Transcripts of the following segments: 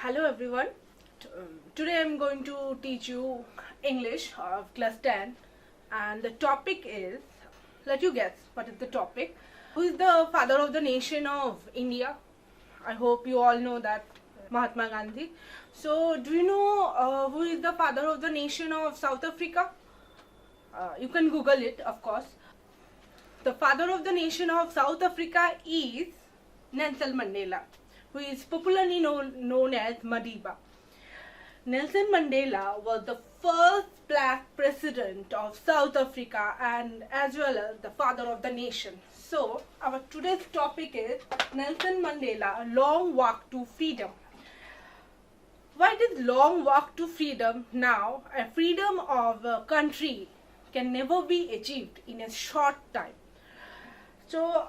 Hello everyone. Today I'm going to teach you English of class 10 and the topic is, let you guess what is the topic. Who is the father of the nation of India? I hope you all know that, Mahatma Gandhi. So do you know who is the father of the nation of South Africa? You can Google it, of course. The father of the nation of South Africa is Nelson Mandela, who is popularly known as Madiba. Nelson Mandela was the first black president of South Africa and as well as the father of the nation. So our today's topic is Nelson Mandela, Long Walk to Freedom. Why this long walk to freedom? Now, a freedom of a country can never be achieved in a short time. So,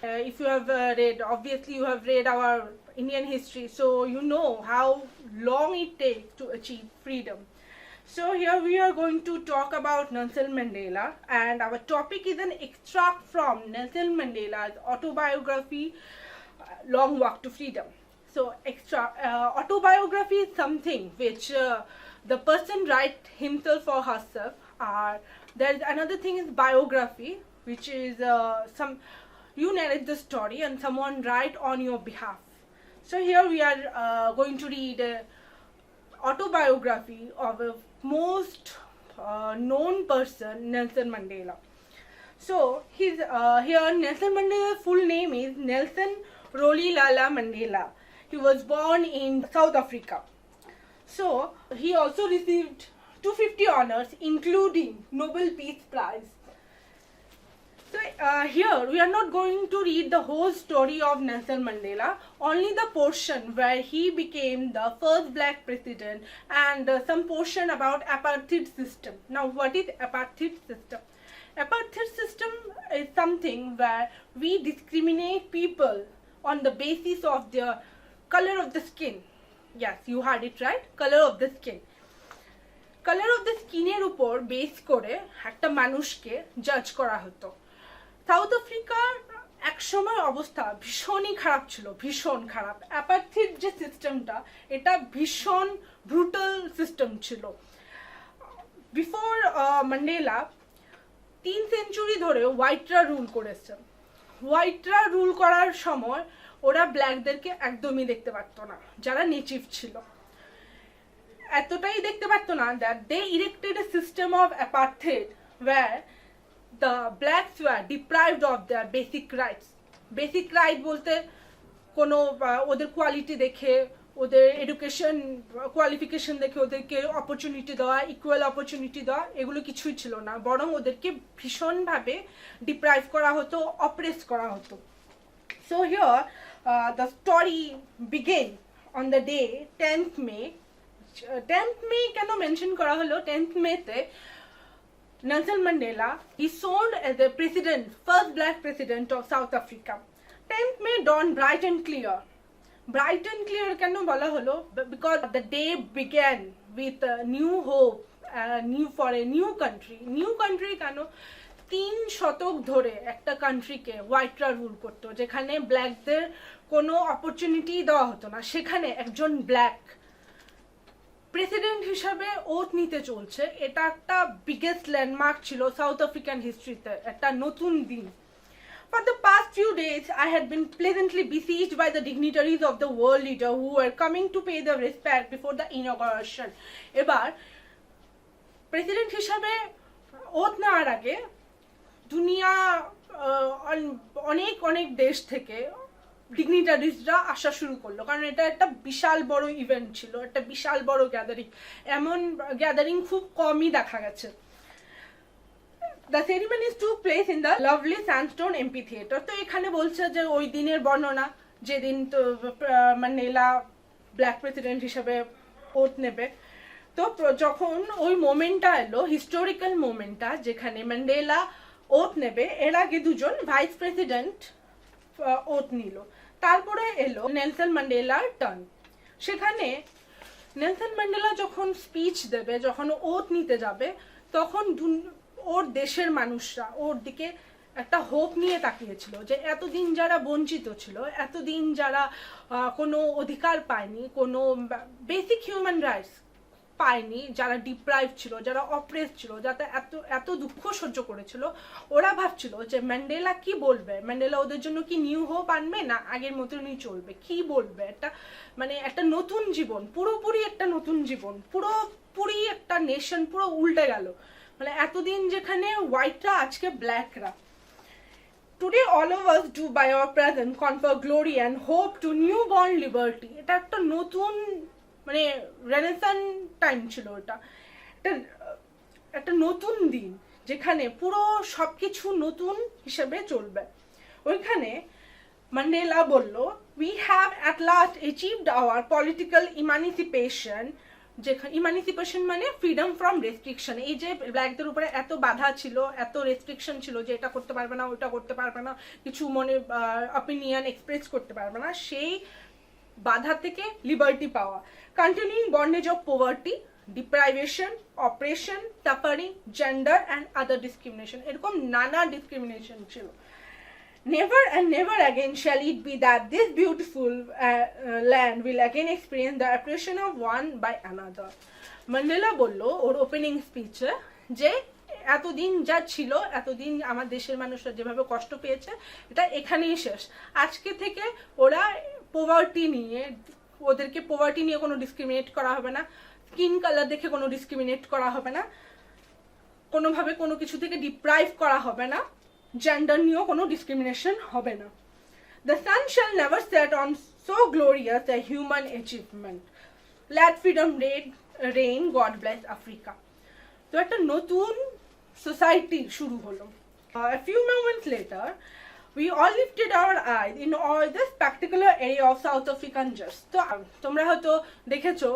if you have read, obviously you have read our Indian history, so you know how long it takes to achieve freedom. So here we are going to talk about Nelson Mandela, and our topic is an extract from Nelson Mandela's autobiography, Long Walk to Freedom. So autobiography is something which the person writes himself or herself. There's another thing is biography, which is you narrate the story and someone write on your behalf. So here we are going to read autobiography of a most known person, Nelson Mandela. So here Nelson Mandela's full name is Nelson Rolihlahla Mandela. He was born in South Africa. So he also received 250 honors, including Nobel Peace Prize. So here we are not going to read the whole story of Nelson Mandela, only the portion where he became the first black president and some portion about apartheid system. Now what is apartheid system? Apartheid system is something where we discriminate people on the basis of their color of the skin. Yes, you heard it right, color of the skin. Colour of the স্কিনের উপর base করে একটা মানুষকে জাজ করা হতো। South আফ্রিকার একসময় অবস্থা ভীষণই খারাপ ছিল, ভীষণ খারাপ। অ্যাপার্থিড যে সিস্টেমটা, এটা ভীষণ ব্রুটাল সিস্টেম ছিল। বিফোর ম্যান্ডেলা 3 সেঞ্চুরি ধরে হোয়াইটরা রুল করেছে। হোয়াইটরা রুল করার সময় ওরা ব্ল্যাকদেরকে একদমই দেখতে পারতো না, যারা নেটিভ ছিল। এতটাই দেখতে পারতো না that they erected a system of apartheid where the blacks were deprived of their basic rights. Basic right বলতে কোনো ওদের কোয়ালিটি দেখে, ওদের এডুকেশন কোয়ালিফিকেশন দেখে ওদেরকে অপরচুনিটি দেওয়া, ইকুয়াল অপরচুনিটি দেওয়া, এগুলো কিছুই ছিল না, বরং ওদেরকে ভীষণভাবে ডিপ্রাইভ করা হতো, অপ্রেস করা হতো। So here the story began on the day 10th May. 10th May কেন মেনশন করা হলো? 10th May তে Nelson Mandela he served as the president, first black president of South Africa. 10th May dawned bright and clear. Bright and clear কেন বলা হলো? Because the day began with a new hope, for a new country. New country কেন? 3 শতক ধরে একটা কান্ট্রিকে হোয়াইটরা rule করতো, যেখানে ব্ল্যাকদের কোনো অপরচুনিটি দেওয়া হতো না। সেখানে একজন ব্ল্যাক প্রেসিডেন্ট হিসাবে ওথ নিতে চলছে, এটা একটা বিগেস্ট ল্যান্ডমার্ক ছিল সাউথ আফ্রিকান হিস্ট্রিতে, একটা নতুন দিন। For the past few days, I had been pleasantly besieged by the dignitaries of the world leader who were coming to pay their respect before the inauguration. এবার president হিসাবে oath নেওয়ার আগে দুনিয়া অনেক দেশ থেকে ডিগনিটারিজরা আসা শুরু করলো, কারণ এটা একটা বিশাল বড় ইভেন্ট ছিল, একটা বিশাল বড় গ্যাদারিং। এমন গ্যাদারিং খুব কমই দেখা গেছে। The ceremonies took place in the lovely sandstone amphitheater. তো এখানে বলছে যে ওই দিনের বর্ণনা, যেদিন তো ম্যান্ডেলা ব্ল্যাক প্রেসিডেন্ট হিসেবে ওথ নেবে। তো যখন ওই মোমেন্টটা এলো, হিস্টোরিক্যাল মোমেন্টটা, যেখানে ম্যান্ডেলা ওথ নেবে, এর আগে দুজন ভাইস প্রেসিডেন্ট ওথ নিল। তারপরে এলো নেলসন ম্যান্ডেলার টার্ন। সেখানে নেলসন ম্যান্ডেলা যখন স্পিচ দেবে, যখন ওথ নিতে যাবে, তখন ওর দেশের মানুষরা ওর দিকে একটা হোপ নিয়ে তাকিয়েছিল, যে এতদিন যারা বঞ্চিত ছিল, এতদিন যারা কোনো অধিকার পায়নি, কোনো বেসিক হিউম্যান রাইটস পায়নি, যারা ডিপ্রাইভ ছিল, যারা অপ্রেস ছিল, যাতে এত এত দুঃখ সহ্য করেছিল, ওরা ভাবছিল যে ম্যান্ডেলা কি বলবে, ম্যান্ডেলা ওদের জন্য কি নিউ হোপ আনবে, না আগের মতনই চলবে, কি বলবে, একটা মানে একটা নতুন জীবন, পুরোপুরি একটা নতুন জীবন, পুরোপুরি একটা নেশন পুরো উল্টে গেল। মানে এতদিন যেখানে হোয়াইটরা, আজকে ব্ল্যাকরা। Today all of us do by our presence confer glory and hope to newborn liberty. এটা একটা নতুন মানে রেনেসান টাইম ছিল, ওটা একটা নতুন দিন যেখানে পুরো সবকিছু নতুন হিসেবে চলবে। ওইখানে ম্যান্ডেলা বলল, we have at last achieved our political emancipation, যেখানে ইমানিসিপেশন মানে ফ্রিডম ফ্রম রেস্ট্রিকশন। এই যে ব্ল্যাকদের উপরে এত বাধা ছিল, এত রেস্ট্রিকশন ছিল, যে এটা করতে পারবে না, ওটা করতে পারবে না, কিছু মনে অপিনিয়ন এক্সপ্রেস করতে পারবে না, সেই বাধা থেকে লিবার্টি পাওয়া। Continuing bondage of poverty, deprivation, operation, suffering, gender and other discrimination, এরকম নানা ডিসক্রিমিনেশন ছিল। Never and never again shall it be that this beautiful land will again experience the oppression of one by another. Mandela বলল ওর opening স্পিচে যে এতদিন যা ছিল, এতদিন আমার দেশের মানুষরা যেভাবে কষ্ট পেয়েছে, এটা এখানেই শেষ। আজকে থেকে ওরা পোভার্টি নিয়ে, ওদেরকে পোভার্টি নিয়ে কোনো ডিসক্রিমিনেট করা হবে না, স্কিন কালার দেখে কোনো ডিসক্রিমিনেট করা হবে না, কোনোভাবে কোনো কিছু থেকে ডিপ্রাইভ করা হবে না, জেন্ডার নিয়েও কোনো ডিসক্রিমিনেশন হবে না। The sun shall never set on so glorious a human achievement. Let freedom reign, God bless Africa. তো একটা নতুন সোসাইটি শুরু হলো। A few moments later, we all lifted our eyes in all this particular area of South African just. তো তোমরা হয়তো দেখেছো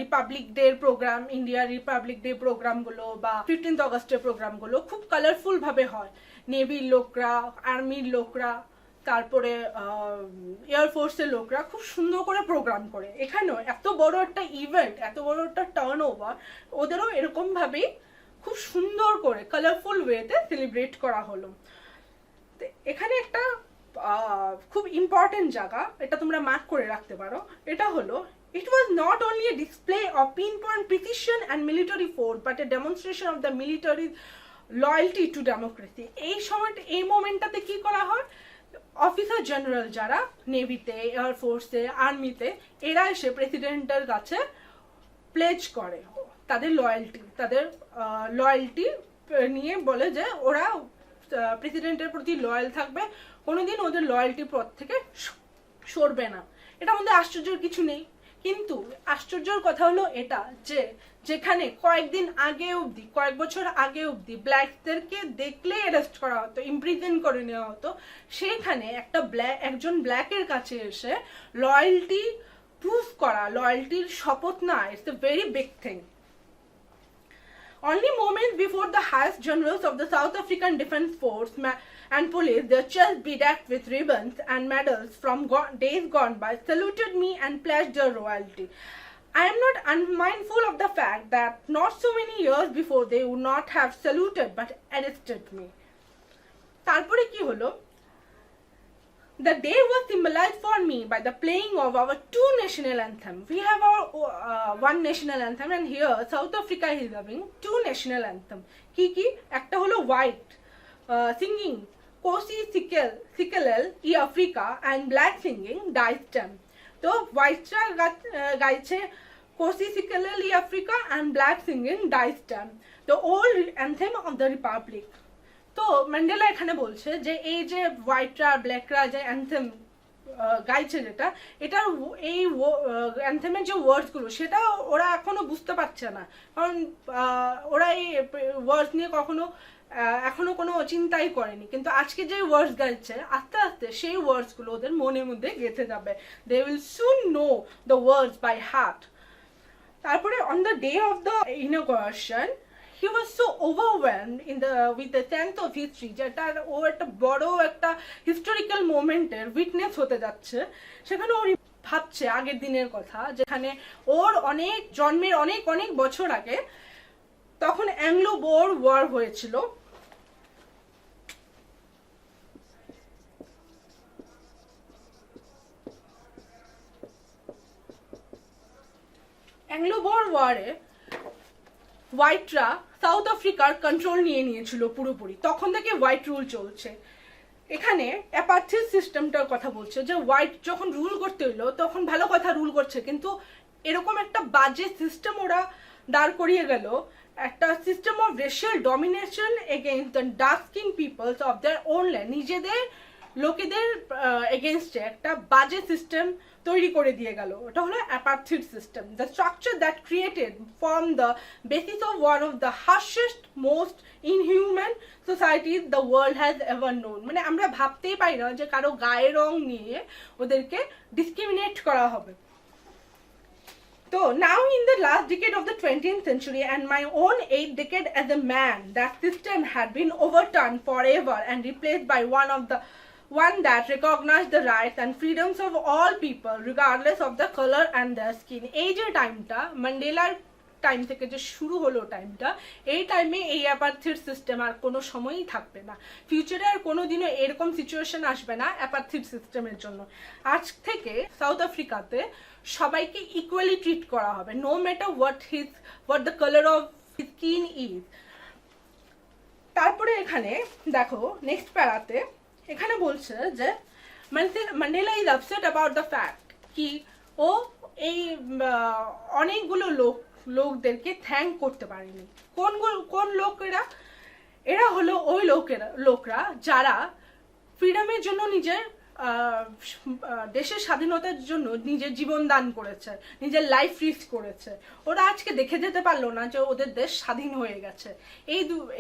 Republic day programme, ইন্ডিয়ার রিপাবলিক ডে প্রোগ্রামগুলো বা 15th অগস্টের প্রোগ্রামগুলো খুব কালারফুল ভাবে হয়। নেভির লোকরা, আর্মির লোকরা, তারপরে এয়ারফোর্সের লোকরা খুব সুন্দর করে প্রোগ্রাম করে। এখানেও এত বড় একটা ইভেন্ট, এত বড় একটা টার্ন ওভার, ওদেরও এরকম ভাবেই খুব সুন্দর করে কালারফুল ওয়েতে সেলিব্রেট করা হলো। এখানে একটা খুব ইম্পর্টেন্ট জায়গা, এটা তোমরা মার্ক করে রাখতে পারো, এটা হলো it was not only a display of pinpoint precision and military force but a demonstration of the military loyalty to democracy. এই সময়টা, এই মোমেন্টটাতে কি করা হয়, অফিসার জেনারেল যারা নেভিতে, এয়ারফোর্সে, আর্মিতে, এরা এসে প্রেসিডেন্টের কাছে প্লেজ করে তাদের লয়্যালটি নিয়ে, বলে যে ওরা প্রেসিডেন্টের প্রতি লয়াল থাকবে, কোনোদিন ওদের লয়্যালটির পথ থেকে সরবে না। এটা আমাদের আশ্চর্যের কিছু নেই, কিন্তু আশ্চর্যের কথা হলো এটা যে যেখানে কয়েকদিন আগে অবধি, কয়েক বছর আগে অবধি ব্ল্যাকদেরকে দেখলে অ্যারেস্ট করা হতো, ইমপ্রিজন করে নেওয়া হতো, সেখানে একজন ব্ল্যাকের কাছে এসে লয়্যালটি প্রুভ করা, লয়্যালটির শপথ না, it's a very big thing. Only moments before the highest generals of the South African Defence Force and police, their chests bedecked with ribbons and medals from days gone by, saluted me and pledged their royalty. I am not unmindful of the fact that not so many years before they would not have saluted but arrested me. তারপরে কি হলো? The day was symbolized for me by the playing of our two national anthems. We have our one national anthem, and here South Africa is having two national anthems. কি একটা হলো white singing Kosi Sikelel i Africa and black singing Daistem. তো হোয়াইটরা গাইছে Kosi Sikelel i Africa and black singing Daistem, the old anthem of the Republic. তো Mandela এখানে বলছে যে এই যে হোয়াইটরা ব্ল্যাকরা যে অ্যান্থেম গাইছে, যেটা এটার এই অ্যান্থেমের যে ওয়ার্ডসগুলো, সেটা ওরা এখনো বুঝতে পারছে না, কারণ ওরা এই ওয়ার্ডস নিয়ে এখনো কোনো চিন্তাই করেনি। কিন্তু আজকে যে ওয়ার্ডস গাইছে, আস্তে আস্তে সেই ওয়ার্ডসগুলো ওদের মনের মধ্যে গেঁথে যাবে। They will soon know the words by heart. তারপরে on the day of the inauguration he was so overwhelmed with the sense of history, যেটা ও একটা বড় একটা হিস্টোরিক্যাল মোমেন্টের উইটনেস হতে যাচ্ছে। সেখানে ও ভাবছে আগের দিনের কথা, যেখানে ওর অনেক জন্মের অনেক অনেক বছর আগে, তখন অ্যাংলো বোর ওয়ার হয়েছিল, অ্যাংলো বোর ওয়ারে হোয়াইটরা সাউথ আফ্রিকার কন্ট্রোল নিয়ে নিয়েছিল পুরোপুরি, তখন থেকে হোয়াইট রুল চলছে। এখানে অ্যাপার্থিড সিস্টেমটার কথা বলছে, যে হোয়াইট যখন রুল করতে হইলো তখন ভালো কথা রুল করছে, কিন্তু এরকম একটা বাজে সিস্টেম ওরা দাঁড় করিয়ে গেল, একটা system of racial domination against the dark skin peoples of their own land, নিজেদের লোকেদের এগেনস্টে একটা বাজে সিস্টেম তৈরি করে দিয়ে গেল। ওটা হলো apartheid system, the structure that created form the basis of one of the harshest most inhuman societies the world has ever known. মানে আমরা ভাবতেই পারি না যে কারো গায়ের রং নিয়ে ওদেরকে ডিসক্রিমিনেট করা হবে। So now in the last decade of the 20th century and my own 8th decade as a man, that system had been overturned forever and replaced by one that recognized the rights and freedoms of all people regardless of the color and their skin. এই যে টাইমটা ম্যান্ডেলার time থেকে যে শুরু হলো টাইমটা, এই টাইমে এই অ্যাপার্থিড সিস্টেম আর কোনো সময়ই থাকবে না। ফিউচারে আর কোনোদিনও এরকম সিচুয়েশন আসবে না অ্যাপার্থিড সিস্টেমের জন্য। আজ থেকে সাউথ আফ্রিকাতে সবাইকে ইকুয়ালি ট্রিট করা হবে, no matter what the colour of skin is. তারপরে এখানে দেখো নেক্সট প্যারাতে এখানে বলছে যে Mandela is upset about the fact কি ও এই অনেকগুলো লোকদেরকে থ্যাঙ্ক করতে পারেনি। কোন লোকেরা? এরা হলো ওই লোকরা যারা ফ্রিডমের জন্য নিজের দেশের স্বাধীনতার জন্য নিজের জীবন দান করেছে, নিজের লাইফ রিস্ক করেছে। ওরা আজকে দেখে যেতে পারলো না যে ওদের দেশ স্বাধীন হয়ে গেছে।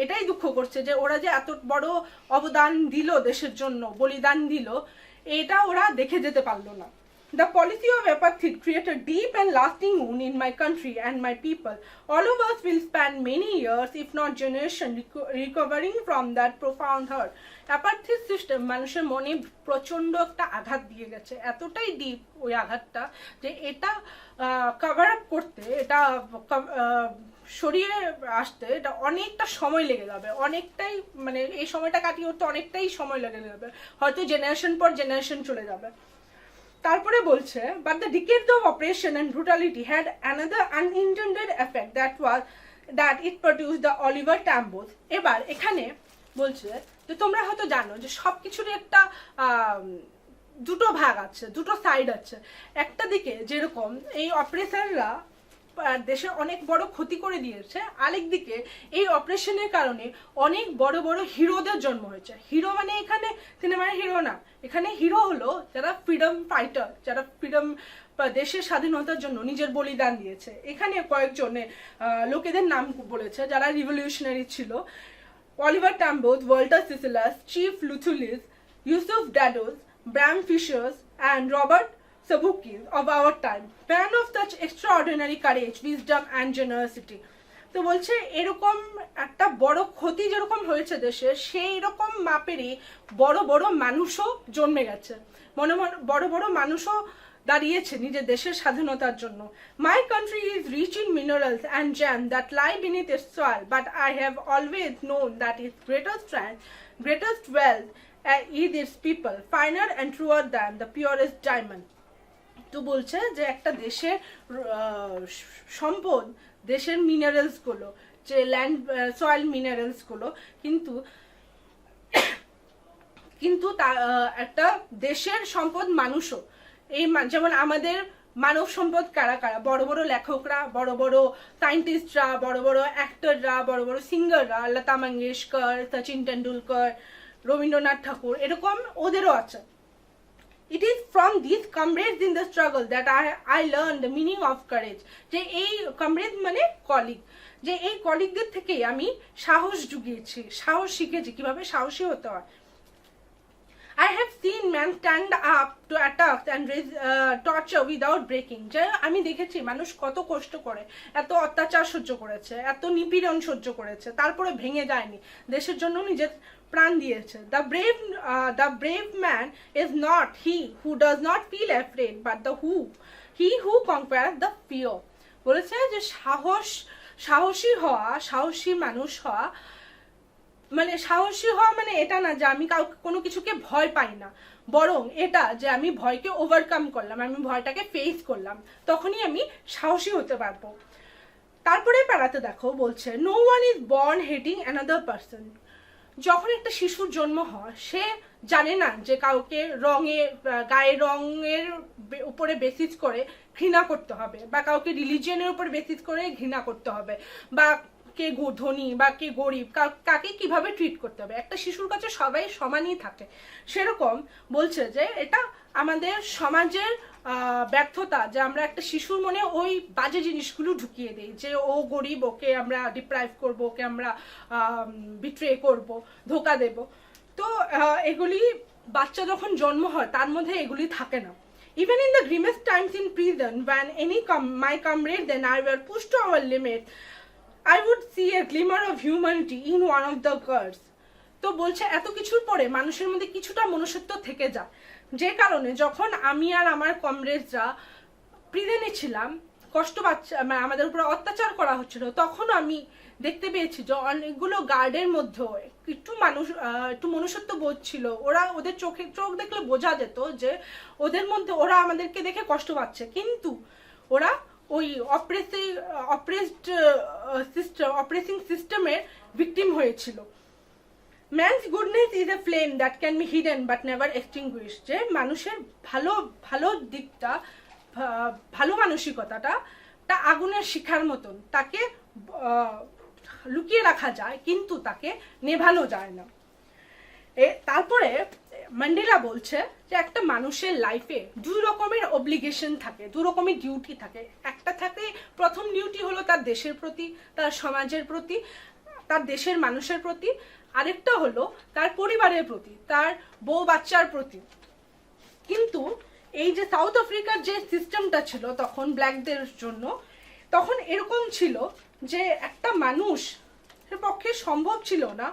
এটাই দুঃখ করছে যে ওরা যে এত বড় অবদান দিল দেশের জন্য, বলিদান দিল, এটা ওরা দেখে যেতে পারলো না। The policy of apartheid created a deep and lasting wound in my country and my people. All of us will spend many years, if not generations, recovering from that profound hurt. Apartheid system মানুষের মনে প্রচন্ড একটা আঘাত দিয়ে গেছে, এতটাই deep ওই আঘাতটা যে এটা কভার আপ করতে, এটা সরিয়ে আসতে এটা অনেকটা সময় লেগে যাবে, অনেকটাই মানে এই সময়টা কাটিয়ে উঠতে অনেকটাই সময় লেগে যাবে, হয়তো জেনারেশন পর জেনারেশন চলে যাবে। তারপরে বলছে but the decades of oppression and brutality had another unintended effect that it produced the Oliver Tambo's. এবার এখানে বলছে যে তোমরা হয়তো জানো যে সবকিছুরই একটা দুটো ভাগ আছে, দুটো সাইড আছে। একটা দিকে যেরকম এই অপারেশনরা দেশের অনেক বড় ক্ষতি করে দিয়েছে, আরেক দিকে এই অপারেশনের কারণে অনেক বড় বড় হিরোদের জন্ম হয়েছে। হিরো মানে এখানে সিনেমার হিরো না, এখানে হিরো হলো যারা ফ্রিডম ফাইটার, যারা ফ্রিডম দেশের স্বাধীনতার জন্য নিজের বলিদান দিয়েছে। এখানে কয়েকজনে লোকেদের নাম বলেছে যারা রিভলিউশনারি ছিল: Oliver Tambos, Walter Sisulus, Chief Luthulis, Yusuf Dadoos, Bram Fischers and Robert Sabukis of our time, man of such extraordinary courage, wisdom and generosity. তো বলছে এরকম একটা বড় ক্ষতি যেরকম হয়েছে দেশে, সেই রকম মাপেরই বড় বড় মানুষও জন্মে গেছে, বড় বড় মানুষও দাঁড়িয়েছে নিজের দেশের স্বাধীনতার জন্য। My country is rich in minerals and gems that lie beneath its soil, but I have always known that its greatest wealth is its people, finer and truer than the purest diamond. তো বলছে যে একটা দেশের সম্পদ, দেশের মিনারেলসগুলো, যে land soil মিনারেলসগুলো, কিন্তু একটা দেশের সম্পদ মানুষও। এই যেমন আমাদের মানব সম্পদ কারা কারা? বড় বড় লেখকরা, বড় বড় সায়েন্টিস্টরা, বড় বড় অ্যাক্টররা, বড় বড় সিঙ্গাররা, লতা মঙ্গেশকর, সচিন টেন্ডুলকর, রবীন্দ্রনাথ ঠাকুর, এরকম ওদেরও আছে। It is from these comrades in the struggle that I learned the meaning of courage. যে এই কমরেড মানে কলিগ, যে এই কলিগদের থেকেই আমি সাহস জুগিয়েছি, সাহস শিখেছি কিভাবে সাহসী হতে হয়। I have seen men stand up to attacks and raise torture without breaking. যে আমি দেখেছি মানুষ কত কষ্ট করে, এত অত্যাচার সহ্য করেছে, এত নিপীড়ন সহ্য করেছে, তারপরে ভেঙে যায়নি, দেশের জন্য নিজের প্রাণ দিয়েছে। The brave man is not he who does not feel afraid, but he who conquers the fear. বলেছে যে সাহসী হওয়া, সাহসী মানুষ হওয়া মানে, সাহসী হওয়া মানে এটা না যে আমি কোনো কিছুকে ভয় পাই না। বরং এটা যে আমি ভয়কে ওভারকাম করলাম, আমি ভয়টাকে ফেস করলাম, তখনই আমি সাহসী হতে পারবো। তারপরে প্যারাতে দেখো বলছে no one is born hating another person. যখন একটা শিশুর জন্ম হয় সে জানে না যে কাউকে গায়ের রঙের উপরে বেসিস করে ঘৃণা করতে হবে, বা কাউকে রিলিজিয়নের উপর বেসিস করে ঘৃণা করতে হবে, বা কে ধনী বা কে গরিব, কাকে কিভাবে ট্রিট করতে হবে। একটা শিশুর কাছে সবাই সমানই থাকে। সেরকম বলছে যে এটা আমাদের সমাজের ব্যর্থতা যে আমরা একটা শিশুর মনে ওই বাজে জিনিসগুলো ঢুকিয়ে দিই, যে ও গরিব, ওকে আমরা ডিপ্রাইভ করব, ওকে আমরা বিট্রে করব, ধোকা দেব। তো এগুলি বাচ্চা যখন জন্ম হয় তার মধ্যে এগুলি থাকে না। Even in the grimmest times in prison, when my comrades and I were pushed to our limit, I would see a glimmer of humanity in one of the girls. তো বলছে এত কিছুর পরে মানুষের মধ্যে কিছুটা মনুষ্যত্ব থেকে যায়, যে কারণে যখন আমি আর আমার কমরেডরা প্রিজনে ছিলাম, কষ্ট পাচ্ছে, আমাদের উপর অত্যাচার করা হচ্ছিল, তখন আমি দেখতে পেয়েছি যে অনেকগুলো গার্ডের মধ্যেও একটু মনুষ্যত্ব বোধ ছিল। ওদের চোখ দেখলে বোঝা যেত যে ওদের মধ্যে ওরা আমাদেরকে দেখে কষ্ট পাচ্ছে, কিন্তু ওরা ওই অপারেসিং সিস্টেমের ভিকটিম হয়েছিল। Man's goodness is a flame that can be hidden but never extinguish. যে মানুষের ভালো দিকটা, ভালো মানসিকতাটা আগুনের শিখার মতন, তাকে লুকিয়ে রাখা যায় কিন্তু তাকে নেভানো যায় না। তারপরে ম্যান্ডেলা বলছে যে একটা মানুষের লাইফে দুই রকমের অব্লিগেশন থাকে, দু রকমের ডিউটি থাকে। একটা থাকে, প্রথম ডিউটি হলো তার দেশের প্রতি, তার সমাজের প্রতি, তার দেশের মানুষের প্রতি। আরেকটা হলো তার পরিবারের প্রতি, তার বউ বাচ্চার প্রতি। কিন্তু এই যে সাউথ আফ্রিকার যে সিস্টেমটা ছিল তখন ব্ল্যাকদের জন্য, তখন এরকম ছিল যে একটা মানুষের পক্ষে সম্ভব ছিল না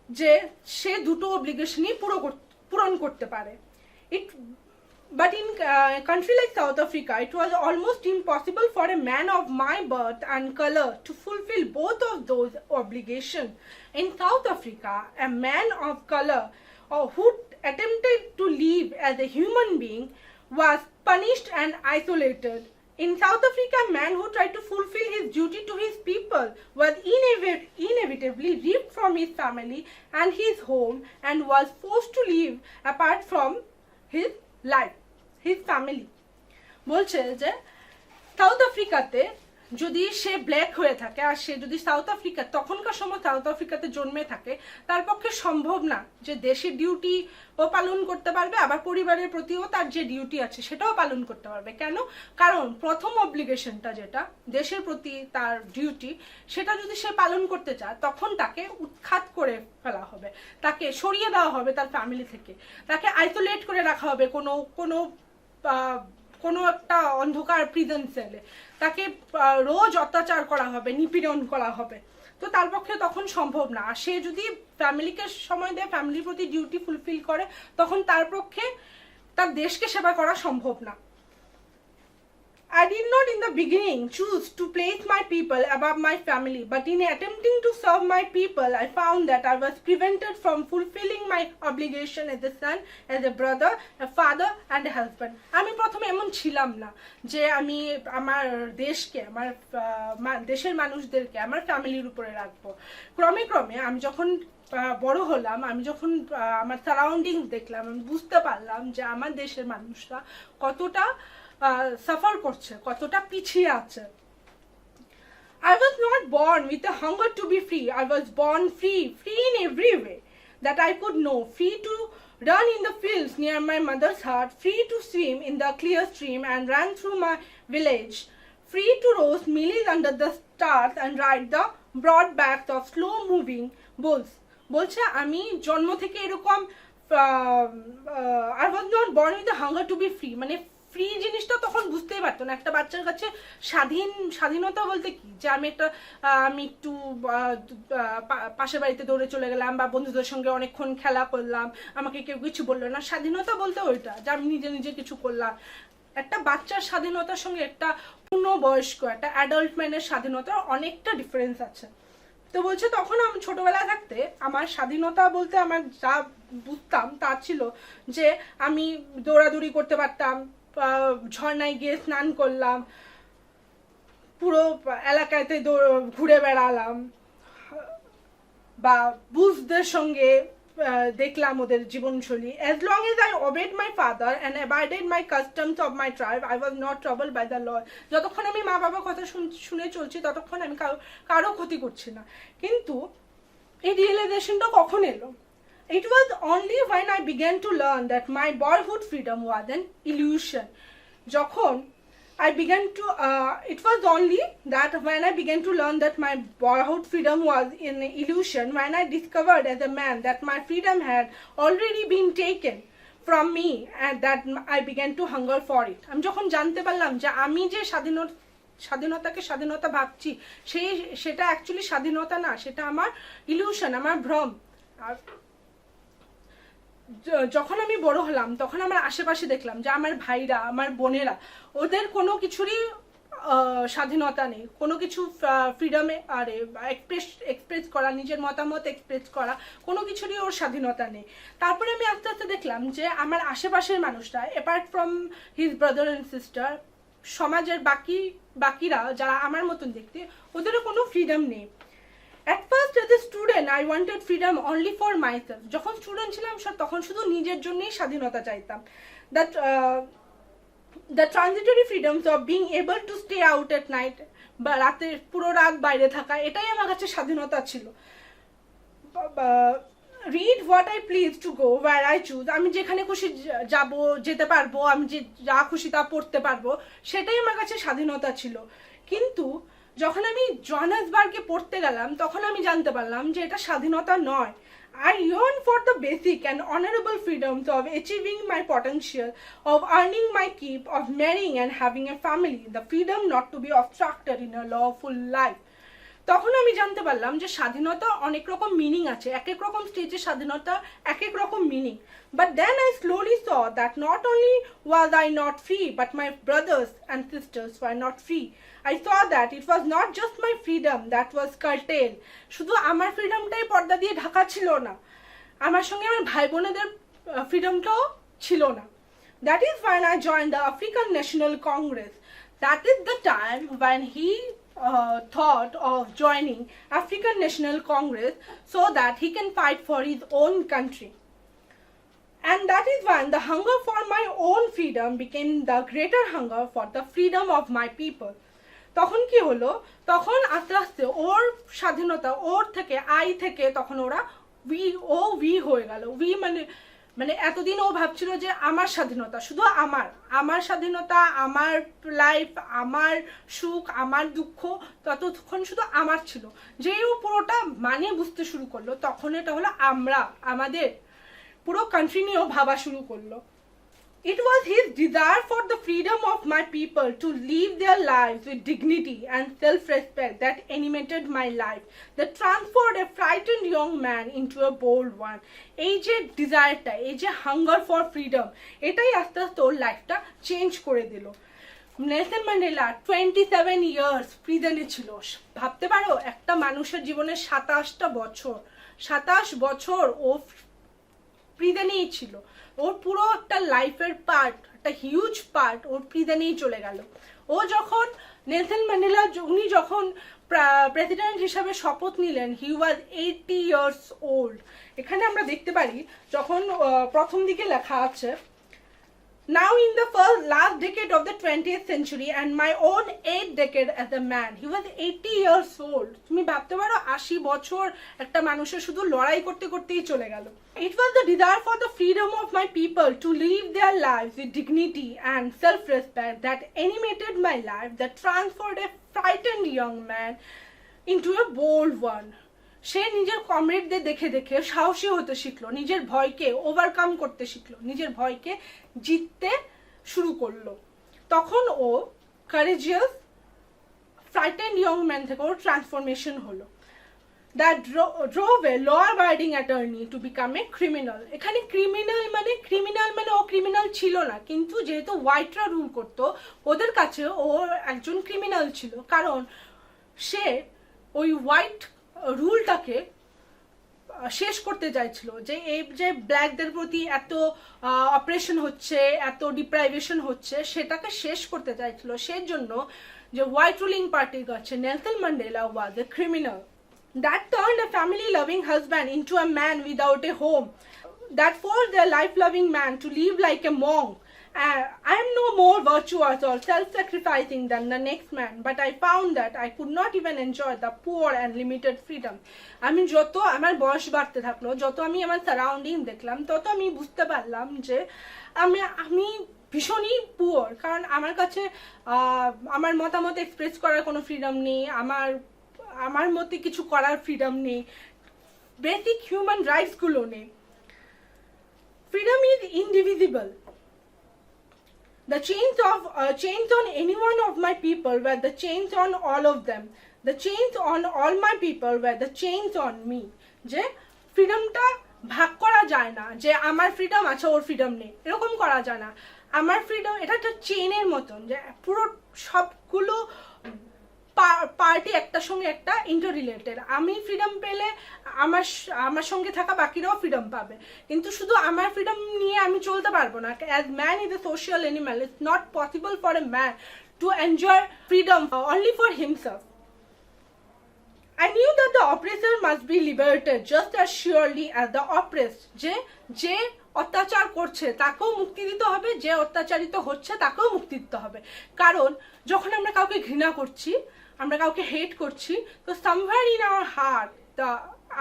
যে সে দুটো অব্লিগেশনই পূরণ করতে পারে। But in a country like South Africa, it was almost impossible for a man of my birth and color to fulfill both of those obligations. In South Africa, a man of color who attempted to live as a human being was punished and isolated. In South Africa, a man who tried to fulfill his duty to his people was inevitably ripped from his family and his home and was forced to live apart from his family. বলছে যে south আফ্রিকাতে যদি সে black হয়ে থাকে আর সে যদি তখনকার সময় south আফ্রিকাতে জন্মে থাকে, তার পক্ষে সম্ভব না যে দেশের ডিউটি ও পালন করতে পারবে, আবার পরিবারের প্রতিও তার যে ডিউটি আছে সেটাও পালন করতে পারবে। কেন? কারণ প্রথম অব্লিগেশনটা যেটা দেশের প্রতি তার ডিউটি, সেটা যদি সে পালন করতে চায় তখন তাকে উৎখাত করে ফেলা হবে, তাকে সরিয়ে দেওয়া হবে তার ফ্যামিলি থেকে, তাকে আইসোলেট করে রাখা হবে কোনো একটা অন্ধকার প্রিজন সেলে, তাকে রোজ অত্যাচার করা হবে, নিপীড়ন করা হবে। তো তার পক্ষে তখন সম্ভব না। আর সে যদি ফ্যামিলিকে সময় দেয়, ফ্যামিলির প্রতি ডিউটি ফুলফিল করে, তখন তার পক্ষে তার দেশকে সেবা করা সম্ভব না। I did not in the beginning choose to place my people above my family, but in attempting to serve my people, I found that I was prevented from fulfilling my obligation as a son, as a brother, a father and a husband. আমি প্রথমে এমন ছিলাম না যে আমি আমার দেশকে, আমার দেশের মানুষদেরকে আমার ফ্যামিলির উপরে রাখবো। ক্রমে আমি যখন বড় হলাম, আমি যখন আমার সারাউন্ডিংস দেখলাম, আমি বুঝতে পারলাম যে আমার দেশের মানুষরা কতটা সাফার করছে, কতটা পিছিয়ে আছে। I was not born with a hunger to be free. I was born free in every way that I could know. Free to run in the fields near my mother's heart, free to swim in the clear stream and run through my village, free to roast mealies under the stars and ride the broad backs of slow moving bulls. বলছে আমি জন্ম থেকে এরকম I was not born with a hunger to be free, মানে free জিনিসটা তখন বুঝতেই পারতো না। একটা বাচ্চার কাছে স্বাধীনতা বলতে কি, যে আমি একটু পাশের বাড়িতে দৌড়ে চলে গেলাম বা বন্ধুদের সঙ্গে অনেকক্ষণ খেলা করলাম, আমাকে কেউ কিছু বললো না। স্বাধীনতা বলতে ওইটা যে আমি নিজে কিছু করলাম। একটা বাচ্চার স্বাধীনতার সঙ্গে একটা পূর্ণবয়স্ক একটা অ্যাডাল্ট ম্যানের স্বাধীনতার অনেকটা ডিফারেন্স আছে। তো তো বলছে তখন আমি ছোটবেলায় থাকতে আমার স্বাধীনতা বলতে আমার যা বুঝতাম তা ছিল যে আমি দৌড়াদৌড়ি করতে পারতাম, ঝর্ণায় গিয়ে স্নান করলাম, পুরো এলাকাতে ঘুরে বেড়ালাম, বা বুঝদের সঙ্গে দেখলাম ওদের জীবনশৈলী। as long as I obeyed my father and abided my customs of my tribe, I was not troubled by the law. যতক্ষণ আমি মা বাবার কথা শুনে চলছি ততক্ষণ আমি কারো ক্ষতি করছি না। কিন্তু এই রিয়েলাইজেশনটা কখন এলো? It was only when I began to learn that my boyhood freedom was an illusion. যখন I began to, it was only that when I began to learn that my boyhood freedom was an illusion, when I discovered as a man that my freedom had already been taken from me and that I began to hunger for it. আমি যখন জানতে পারলাম যে আমি যে স্বাধীনতাকে স্বাধীনতা ভাবছি সেটা অ্যাকচুয়ালি স্বাধীনতা না, সেটা আমার ইলিউশন, আমার ভ্রম। আর যখন আমি বড় হলাম তখন আমার আশেপাশে দেখলাম যে আমার ভাইরা, আমার বোনেরা, ওদের কোনো কিছুরই স্বাধীনতা নেই, কোনো কিছু ফ্রিডমে আরে এক্সপ্রেস করা, নিজের মতামত এক্সপ্রেস করা, কোনো কিছুরই ওর স্বাধীনতা নেই। তারপরে আমি আস্তে আস্তে দেখলাম যে আমার আশেপাশের মানুষরা, apart from his brother and sister, সমাজের বাকিরা যারা আমার মতন দেখতে, ওদেরও কোনো ফ্রিডম নেই। At first as a student I wanted freedom only for myself. যখন স্টুডেন্ট ছিলাম তখন শুধু নিজের জন্যই স্বাধীনতা চাইতাম। That the transitory freedoms of being able to stay out at night, বা রাতে পুরো রাত বাইরে থাকা, এটাই আমার কাছে স্বাধীনতা ছিল। read what I please to go where I choose. আমি যেখানে খুশি যেতে পারবো, আমি যা খুশি তা পড়তে পারবো, সেটাই আমার কাছে স্বাধীনতা ছিল। কিন্তু যখন আমি জোহানেসবার্গে পড়তে গেলাম তখন আমি জানতে পারলাম যে এটা স্বাধীনতা নয়। I yearn for the basic and honorable freedoms of achieving my potential, of earning my keep, of marrying and having a family, the freedom not to be obstructed in a lawful life. তখন আমি জানতে পারলাম যে স্বাধীনতা অনেক রকম meaning আছে, এক এক রকম স্টেজে স্বাধীনতা এক এক রকম meaning. But then I slowly saw that not only was I not free, but my brothers and sisters were not free. I saw that it was not just my freedom that was curtailed. শুধু আমার ফ্রিডমটাই পর্দা দিয়ে ঢাকা ছিল না, আমার সঙ্গে আমার ভাই বোনেদের ফ্রিডমটাও ছিল না। That is when I joined the African National Congress. That is the time when he thought of joining African National Congress so that he can fight for his own country. And that is when the hunger for my own freedom became the greater hunger for the freedom of my people. তখন কি হলো, তখন আস্তে আস্তে ওর স্বাধীনতা, ওর থেকে I থেকে তখন ওরা উই হয়ে গেল। উই মানে এতদিন ও ভাবছিল যে আমার স্বাধীনতা শুধু আমার স্বাধীনতা, আমার লাইফ, আমার সুখ, আমার দুঃখ, ততক্ষণ শুধু আমার ছিল। যেই ও পুরোটা মানে বুঝতে শুরু করলো তখন এটা হলো আমাদের পুরো কান্ট্রি নিয়েও ভাবা শুরু করলো। It was his desire for the freedom of my people to live their lives with dignity and self-respect that animated my life, that transformed a frightened young man into a bold one. এই যে ডিজায়ারটা, এই যে hunger for freedom, এটাই আস্তে আস্তে ওর লাইফটা change করে দিল। নেলসন ম্যান্ডেলা 27 ইয়ার্স প্রিজনে ছিল। ভাবতে পারো একটা মানুষের জীবনে 27 বছর ও প্রিজনেই ছিল। ওর পুরো একটা লাইফের পার্ট, একটা হিউজ পার্ট ওর প্রিজনেই চলে গেল। ও যখন নেলসন ম্যান্ডেলা উনি যখন প্রেসিডেন্ট হিসাবে শপথ নিলেন, হি ওয়াজ 80 ইয়ার্স ওল্ড। এখানে আমরা দেখতে পারি যখন প্রথম দিকে লেখা আছে, now in the last decade of the 20th century and my own 8th decade as a man, he was 80 years old. তুমি ভাবতে পারো 80 বছর একটা মানুষের শুধু লড়াই করতে করতেই চলে গেল। It was the desire for the freedom of my people to live their lives with dignity and self-respect that animated my life, that transformed a frightened young man into a bold one. সে নিজের কমরেডদের দেখে দেখে সাহসী হতে শিখলো, নিজের ভয়কে overcome করতে শিখলো, নিজের ভয়কে জিততে শুরু করলো। তখন ও কারেজিয়াস ফ্রাইটেন্ড ইয়ং ম্যান থেকে ওর ট্রান্সফরমেশন হলো। That drove a law abiding attorney to become a criminal. এখানে ক্রিমিনাল মানে ও ক্রিমিনাল ছিল না, কিন্তু যেহেতু হোয়াইটরা রুল করতো ওদের কাছে ও একজন ক্রিমিনাল ছিল, কারণ সে ওই হোয়াইট রুলটাকে শেষ করতে চাইছিল, যে এই যে ব্ল্যাকদের প্রতি এত অপারেশন হচ্ছে, এত ডিপ্রাইভেশন হচ্ছে, সেটাকে শেষ করতে চাইছিল। সেজন্য যে হোয়াইট রুলিং পার্টির কাছে Nelson Mandela was a criminal that turned a family-loving husband into a man without a home, that forced a life-loving man to live like a monk. I am no more virtuous or self-sacrificing than the next man, but I found that I could not even enjoy the poor and limited freedom. আমি যত আমার বয়স বাড়তে থাকলো, যত আমি আমার surrounding দেখলাম, তত আমি বুঝতে পারলাম যে আমি ভীষণই পুয়ার, কারণ আমার কাছে আমার মতামত এক্সপ্রেস করার কোনো ফ্রিডম নেই, আমার মতে কিছু করার ফ্রিডম নেই, বেসিক হিউম্যান রাইটস গুলো নেই। Freedom is indivisible. The chains on any one of my people were the chains on all of them. The chains on all my people were the chains on me. যে ফ্রিডমটা ভাগ করা যায় না, যে আমার freedom আছে ওর ফ্রিডম নেই, এরকম করা যায় না। আমার ফ্রিডম এটা একটা চেইনের মতন, যে পুরো সবগুলো পার্টি একটার সঙ্গে একটা ইন্টার রিলেটেড। আমি ফ্রিডম পেলে আমার সঙ্গে থাকা বাকিরাও ফ্রিডম পাবে, কিন্তু শুধু আমার ফ্রিডম নিয়ে আমি চলতে পারবো না। As man is a social animal, it's not possible for a man to enjoy freedom only for himself. I knew that the oppressor must be liberated just as surely as the oppressed. যে অত্যাচার করছে তাকেও মুক্তি দিতে হবে, যে অত্যাচারিত হচ্ছে তাকেও মুক্তি দিতে হবে। কারণ যখন আমরা কাউকে ঘৃণা করছি, আমরা কাউকে হেট করছি, তো সামহার ইন আওয়ার হার্ট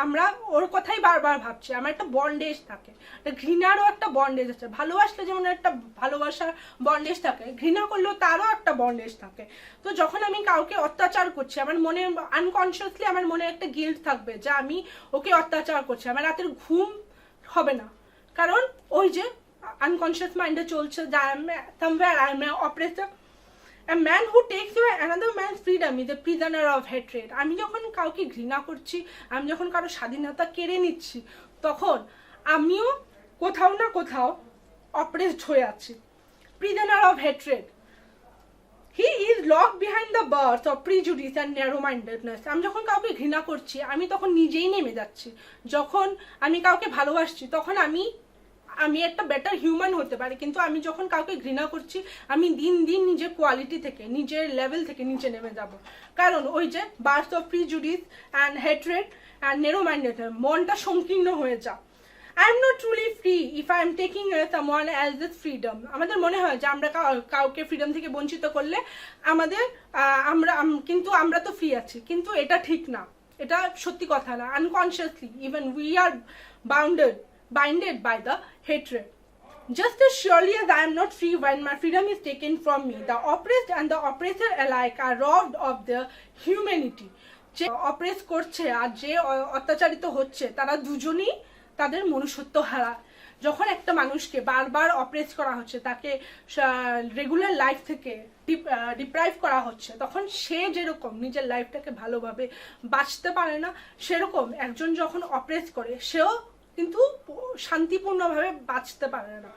আমরা ওর কথাই বারবার ভাবছি। আমার একটা বন্ডেজ থাকে, ঘৃণারও একটা বন্ডেজ আছে। ভালোবাসলে যেমন একটা ভালোবাসার বন্ডেজ থাকে, ঘৃণা করলেও তারও একটা বন্ডেজ থাকে। তো যখন আমি কাউকে অত্যাচার করছি, আমার মনে আনকনসিয়াসলি আমার মনে একটা গিল্ট থাকবে যে আমি ওকে অত্যাচার করছি, আমার রাতের ঘুম হবে না, কারণ ওই যে আনকনসিয়াস মাইন্ডে চলছে যে somewhere I am an oppressor. A man who takes away another man's freedom is a prisoner of hatred. আমি যখন কাউকে ঘৃণা করছি, আমি যখন কারো স্বাধীনতা কেড়ে নিচ্ছি, তখন আমিও কোথাও না কোথাও অপ্রেসড হয়ে আছি, prisoner of hatred. He is locked behind the bars of prejudice and narrow-mindedness. আমি যখন কাউকে ঘৃণা করছি, আমি তখন নিজেই নেমে যাচ্ছি। যখন আমি কাউকে ভালোবাসছি, তখন আমি একটা বেটার হিউম্যান হতে পারি, কিন্তু আমি যখন কাউকে ঘৃণা করছি, আমি দিন দিন নিজের কোয়ালিটি থেকে, নিজের লেভেল থেকে নিচে নেমে যাব। কারণ ওই যে bars of prejudice and hatred and narrow minded, মনটা সংকীর্ণ হয়ে যা। I am not truly free if I am taking away someone else's freedom. আমাদের মনে হয় যে আমরা কাউকে ফ্রিডম থেকে বঞ্চিত করলে কিন্তু আমরা তো ফ্রি আছি, কিন্তু এটা ঠিক না, এটা সত্যি কথা না। Unconsciously even we are binded by the hatred. Just as surely as I am not free when my freedom is taken from me, the oppressed and the oppressor alike are robbed of their humanity. যে oppress করছে আর যে অত্যাচারিত হচ্ছে, তারা দুজনেই তাদের মনুষ্যত্ব হারা। যখন একটা মানুষকে বারবার অপ্রেস করা হচ্ছে, তাকে রেগুলার লাইফ থেকে ডিপ্রাইভ করা হচ্ছে, তখন সে যেরকম নিজের লাইফটাকে ভালোভাবে বাঁচতে পারে না, সেরকম একজন যখন অপ্রেস করে, সেও কিন্তু শান্তিপূর্ণভাবে বাঁচতে পারে না।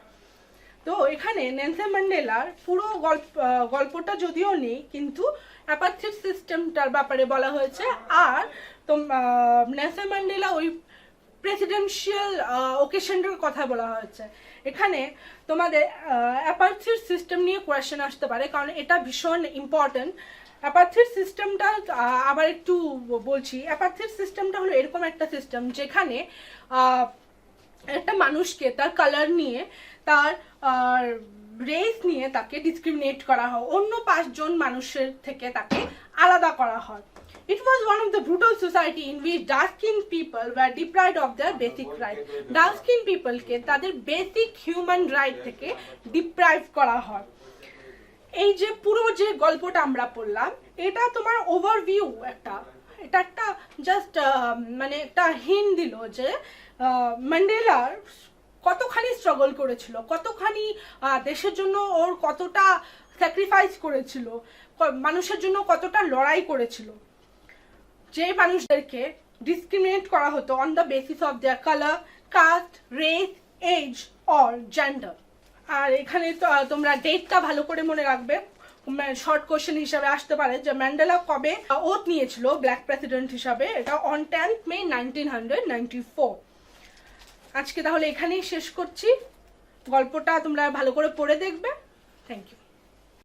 তো এখানে নেলসন ম্যান্ডেলার পুরো গল্পটা যদিও নেই, কিন্তু অ্যাপার্থাইড সিস্টেমটার ব্যাপারে বলা হয়েছে। আর তো নেলসন ম্যান্ডেলা ওই প্রেসিডেন্সিয়াল ওকেশনটার কথা বলা হয়েছে। এখানে তোমাদের অ্যাপার্থাইড সিস্টেম নিয়ে কোয়েশ্চেন আসতে পারে, কারণ এটা ভীষণ ইম্পর্টেন্ট। অ্যাপার্থাইড সিস্টেমটা আবার একটু বলছি। অ্যাপার্থাইড সিস্টেমটা হলো এরকম একটা সিস্টেম যেখানে একটা মানুষকে তার কালার নিয়ে, তার রেস নিয়ে তাকে ডিসক্রিমিনেট করা হয়, অন্য 5 জন মানুষের থেকে তাকে আলাদা করা হয়। It was one of the brutal society in which dark-skinned people were deprived of their basic rights. Dark-skinned people কে তাদের বেসিক হিউম্যান রাইট থেকে ডিপ্রাইভ করা হয়। এই যে পুরো যে গল্পটা আমরা পড়লাম, এটা তোমার ওভারভিউ এটা একটা জাস্ট মানে একটা হিন্ট দিল যে ম্যান্ডেলার কতখানি স্ট্রাগল করেছিল, কতখানি দেশের জন্য ওর কতটা স্যাক্রিফাইস করেছিল, মানুষের জন্য কতটা লড়াই করেছিল। যে মানুষদেরকে ডিসক্রিমিনেট করা হতো on the basis of their colour, caste, race, age or gender. আর এখানে তোমরা ডেটটা ভালো করে মনে রাখবে, শর্ট কোশ্চেন হিসাবে আসতে পারে যে ম্যান্ডেলা কবে ওথ নিয়েছিল ব্ল্যাক প্রেসিডেন্ট হিসাবে। এটা অন 10th May 1994। আজকে তাহলে এখানেই শেষ করছি। গল্পটা তোমরা ভালো করে পড়ে দেখবে। Thank you.